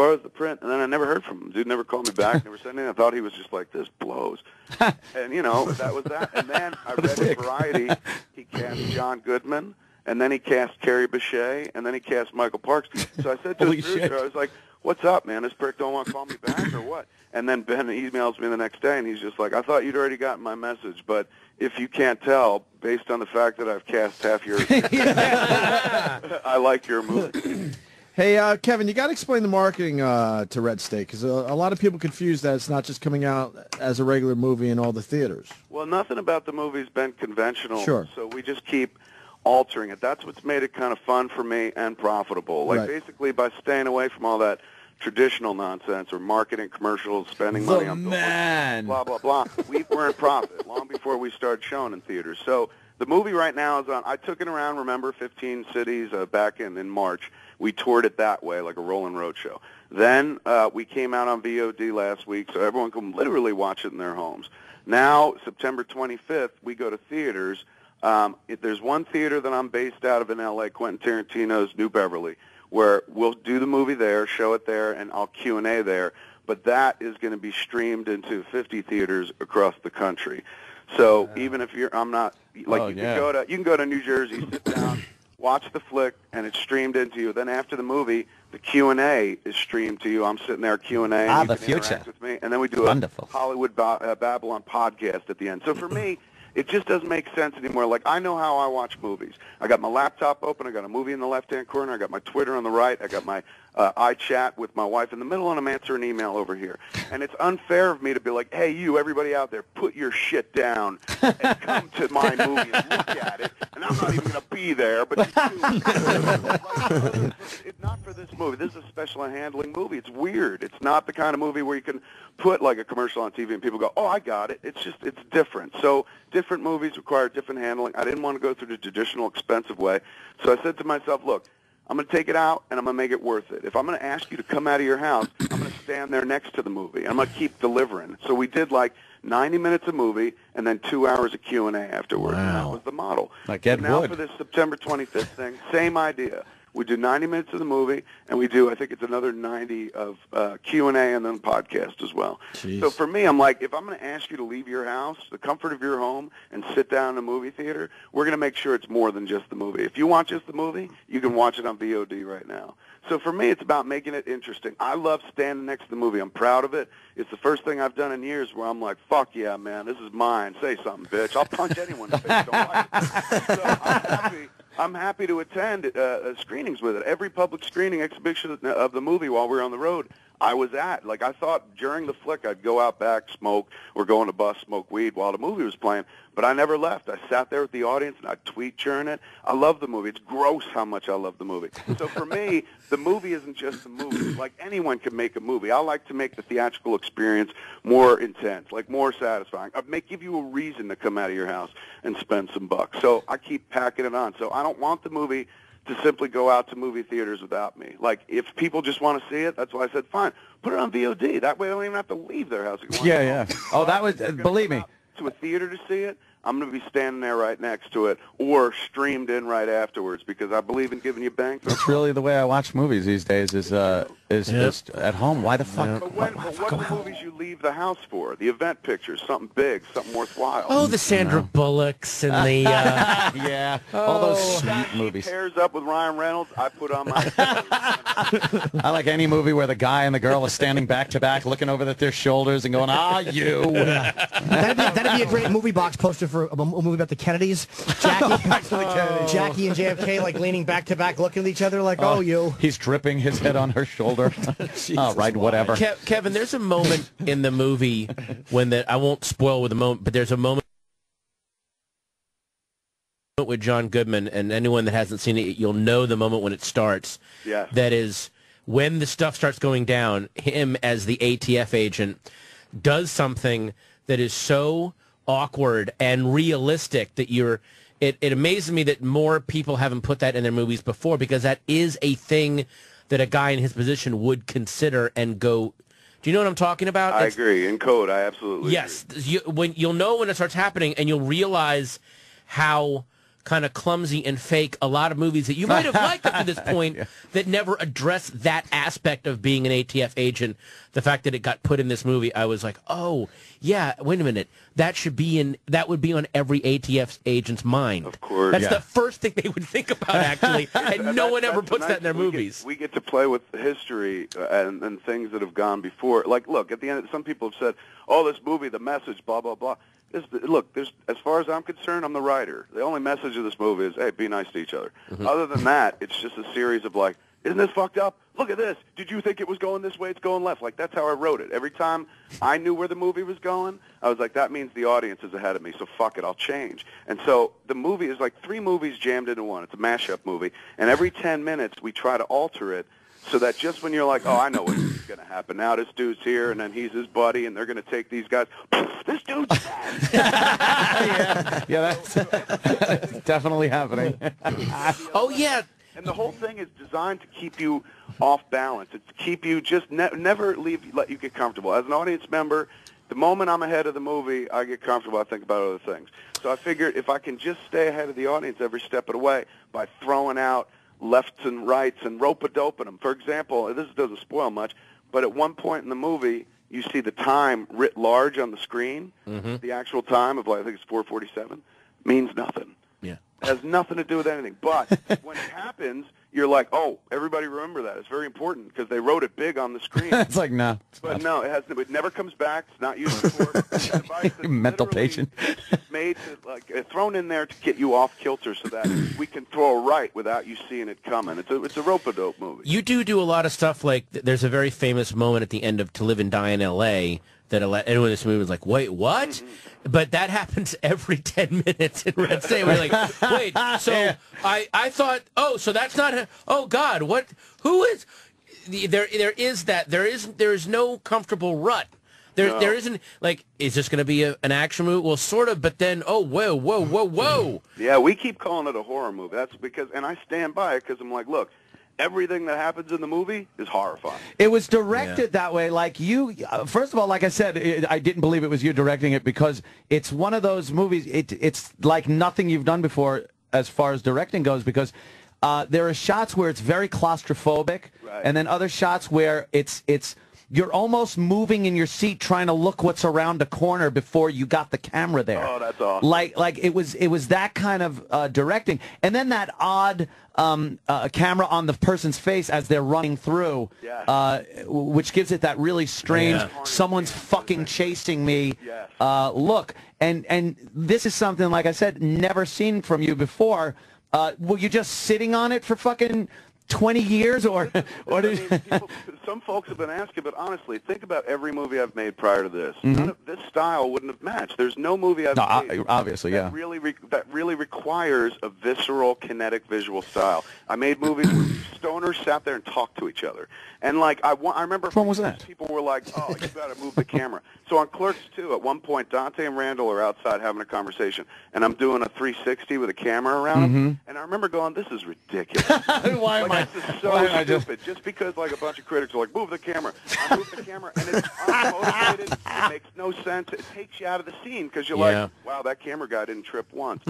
borrows the print, and then I never heard from him. Dude never called me back, never said anything. I thought he was just like, this blows. And, you know, that was that. And then I read in Variety, he cast John Goodman, and then he cast Carrie Bechet, and then he cast Michael Parks. So I said to his producer, I was like, what's up, man? This prick don't want to call me back or what? And then Ben emails me the next day, and he's just like, I thought you'd already gotten my message, but if you can't tell, based on the fact that I've cast half your I like your movie. Hey, Kevin, you got to explain the marketing to Red State, because a lot of people confuse that it's not just coming out as a regular movie in all the theaters. Well, nothing about the movie's been conventional, Sure. So we just keep altering it. That's what's made it kind of fun for me and profitable. Like, basically, by staying away from all that traditional nonsense or marketing commercials, spending money on blah, blah, blah. We were in profit long before we started showing in theaters. So the movie right now is on, I took it around, remember, 15 cities back in March. We toured it that way, like a rolling road show. Then we came out on VOD last week, so everyone can literally watch it in their homes. Now, September 25th, we go to theaters. There's one theater that I'm based out of in L.A., Quentin Tarantino's New Beverly, where we'll do the movie there, show it there, and I'll Q&A there. But that is going to be streamed into 50 theaters across the country. So even if you're, I'm not, like, you can go to New Jersey, sit down, watch the flick, and it's streamed into you. Then after the movie, the Q&A is streamed to you. I'm sitting there Q&A, and you can interact with me. And then we do a Hollywood Babylon podcast at the end. So for me, it just doesn't make sense anymore. Like, I know how I watch movies. I got my laptop open. I got a movie in the left-hand corner. I got my Twitter on the right. I got my iChat with my wife in the middle, and I'm answering an email over here. And it's unfair of me to be like, hey, you, everybody out there, put your shit down and come to my movie and look at it. And I'm not even going to be there, but it's not for this movie. This is a special handling movie. It's weird. It's not the kind of movie where you can put, like, a commercial on TV and people go, oh, I got it. It's just, it's different. So different movies require different handling. I didn't want to go through the traditional expensive way. So I said to myself, look, I'm going to take it out, and I'm going to make it worth it. If I'm going to ask you to come out of your house, I'm going to stand there next to the movie. I'm going to keep delivering. So we did, like, 90 minutes of movie and then 2 hours of Q&A afterwards. Wow. And that was the model. Like Ed Now Wood. for this September 25th thing, same idea. We do 90 minutes of the movie, and we do, I think it's another 90 of Q&A and then podcast as well. Jeez. So for me, I'm like, if I'm going to ask you to leave your house, the comfort of your home, and sit down in a movie theater, we're going to make sure it's more than just the movie. If you want just the movie, you can watch it on VOD right now. So for me, it's about making it interesting. I love standing next to the movie. I'm proud of it. It's the first thing I've done in years where I'm like, fuck yeah, man, this is mine. Say something, bitch. I'll punch anyone in the face. Don't like it. So I'm happy to attend screenings with it. Every public screening exhibition of the movie while we were on the road, I was at. Like, I thought during the flick I'd go out back, smoke, or go on a bus, smoke weed while the movie was playing, but I never left. I sat there with the audience, and I'd tweet during it. I love the movie. It's gross how much I love the movie. So for me, the movie isn't just the movie. Like, anyone can make a movie. I like to make the theatrical experience more intense, like more satisfying. I may give you a reason to come out of your house and spend some bucks. So I keep packing it on. So I don't want the movie to simply go out to movie theaters without me. Like, if people just want to see it, that's why I said, fine, put it on VOD. That way they don't even have to leave their house. Yeah. Oh, that was, believe me. To a theater to see it, I'm going to be standing there right next to it or streamed in right afterwards because I believe in giving you bang for That's really the way I watch movies these days is just at home. Why the fuck? But what are the movies you leave the house for? The event pictures, something big, something worthwhile. Oh, the Sandra Bullocks and the... yeah, all those sweet movies. Pairs up with Ryan Reynolds, I put on my... I like any movie where the guy and the girl are standing back to back, looking over at their shoulders and going, ah, you. That'd be a great movie box poster for a movie about the Kennedys. Jackie and JFK, like, leaning back to back, looking at each other like, oh, you. He's dripping his head on her shoulder. All right, whatever. Kevin, there's a moment in the movie when I won't spoil with the moment, but there's a moment with John Goodman, and anyone that hasn't seen it, you'll know the moment when it starts. Yeah. That is when the stuff starts going down, him as the ATF agent does something that is so awkward and realistic that it amazes me that more people haven't put that in their movies before, because that is a thing that a guy in his position would consider and go, do you know what I'm talking about? I agree. In code, I absolutely yes, agree. You'll know when it starts happening, and you'll realize how kind of clumsy and fake a lot of movies that you might have liked up to this point that never address that aspect of being an ATF agent. The fact that it got put in this movie, I was like, oh, yeah, wait a minute. That would be on every ATF agent's mind. Of course. That's the first thing they would think about, actually, and no one ever puts that in their movies. We get to play with history and things that have gone before. Like, look, at the end, some people have said, oh, this movie, the message, blah, blah, blah. Look, as far as I'm concerned, I'm the writer. The only message of this movie is, hey, be nice to each other. Other than that, it's just a series of like, isn't this fucked up? Look at this. Did you think it was going this way? It's going left. Like, that's how I wrote it. Every time I knew where the movie was going, I was like, that means the audience is ahead of me, so fuck it, I'll change. And so the movie is like 3 movies jammed into one. It's a mashup movie. And every 10 minutes, we try to alter it so that just when you're like, oh, I know what's going to happen. Now this dude's here, and then he's his buddy, and they're going to take these guys. This dude's dead. Yeah, that's definitely happening. Oh, yeah. And the whole thing is designed to keep you off balance. It's to keep you just never let you get comfortable. As an audience member, the moment I'm ahead of the movie, I get comfortable. I think about other things. So I figured if I can just stay ahead of the audience every step of the way by throwing out lefts and rights and rope-a-doping them. For example, this doesn't spoil much, but at one point in the movie, you see the time writ large on the screen. The actual time of, like, I think it's 4:47, means nothing. Yeah. It has nothing to do with anything. But when it happens, you're like, oh, everybody remember that. It's very important because they wrote it big on the screen. It's like, no. But no, it never comes back. It's not used for mental patient. It's made to, like, thrown in there to get you off kilter so that we can throw a right without you seeing it coming. It's a rope-a-dope movie. You do a lot of stuff like, there's a very famous moment at the end of To Live and Die in L.A. that anyone in this movie was like, wait, what? But that happens every 10 minutes in Red State. We're like, wait, so I thought, oh, so that's not, oh, God, what, who is, there is that, there is no comfortable rut. There isn't, like, is this going to be an action movie? Well, sort of, but then, oh, whoa. Yeah, we keep calling it a horror movie. That's because, and I stand by it because I'm like, look, everything that happens in the movie is horrifying. It was directed that way. Like you, first of all, like I said, I didn't believe it was you directing it because it's one of those movies. It's like nothing you've done before as far as directing goes because there are shots where it's very claustrophobic, and then other shots where it's you're almost moving in your seat trying to look what's around a corner before you got the camera there. Oh, that's awesome. Like it was that kind of directing, and then that odd camera on the person's face as they're running through, which gives it that really strange, someone's fucking chasing me look. And this is something, like I said, never seen from you before. Were you just sitting on it for fucking 20 years, or some folks have been asking, but honestly, think about every movie I've made prior to this. None of this style wouldn't have matched. There's no movie I've made obviously, that really requires a visceral, kinetic, visual style. I made movies where stoners sat there and talked to each other, and like I remember, which one was that? People were like, "Oh, you got to move the camera." So on Clerks 2, at one point, Dante and Randall are outside having a conversation, and I'm doing a 360 with a camera around them, and I remember going, "This is ridiculous." Why am I? This is so stupid. Just because like a bunch of critics are like, move the camera. I move the camera, and it's unmotivated. It makes no sense. It takes you out of the scene because you're like, wow, that camera guy didn't trip once.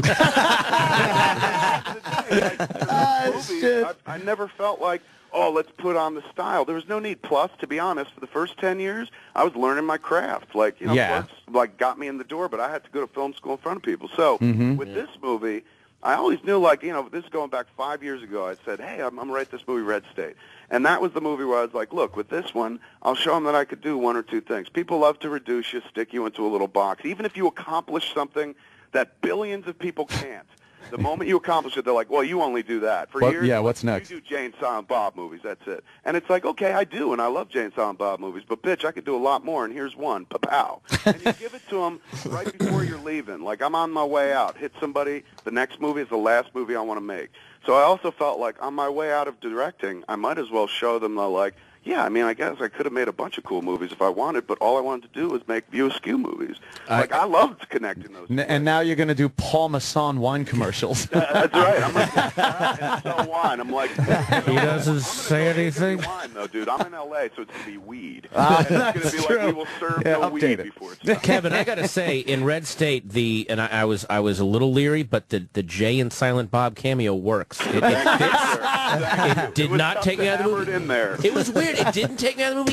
I never felt like, oh, let's put on the style. There was no need. Plus, to be honest, for the first 10 years, I was learning my craft. Like, Clerks, like, got me in the door, but I had to go to film school in front of people. So with this movie, I always knew, like, this is going back 5 years ago. I said, hey, I'm going to write this movie, Red State. And that was the movie where I was like, look, with this one, I'll show them that I could do one or two things. People love to reduce you, stick you into a little box. Even if you accomplish something that billions of people can't, the moment you accomplish it, they're like, well, you only do that. For years, what's next? You do Jay and Silent Bob movies, that's it. And it's like, okay, I do, and I love Jay and Silent Bob movies, but, bitch, I could do a lot more, and here's one, pa-pow. And you give it to them right before you're leaving. Like, I'm on my way out. Hit somebody. The next movie is the last movie I want to make. So I also felt like on my way out of directing, I might as well show them, like, yeah, I mean, I guess I could have made a bunch of cool movies if I wanted, but all I wanted to do was make View Askew movies. Like, I loved connecting those. And now you're going to do Paul Masson wine commercials. That's right. I'm going to sell wine. I'm like, he doesn't say anything. Wine, though, dude. I'm in L.A., so it's going to be weed. It's going to be true. like we will serve no weed before it's done. Kevin, I got to say, in Red State, I was a little leery, but the Jay and Silent Bob cameo works. It fits. It did not take me out of the movie. In there. It was weird. It didn't take me out of the movie.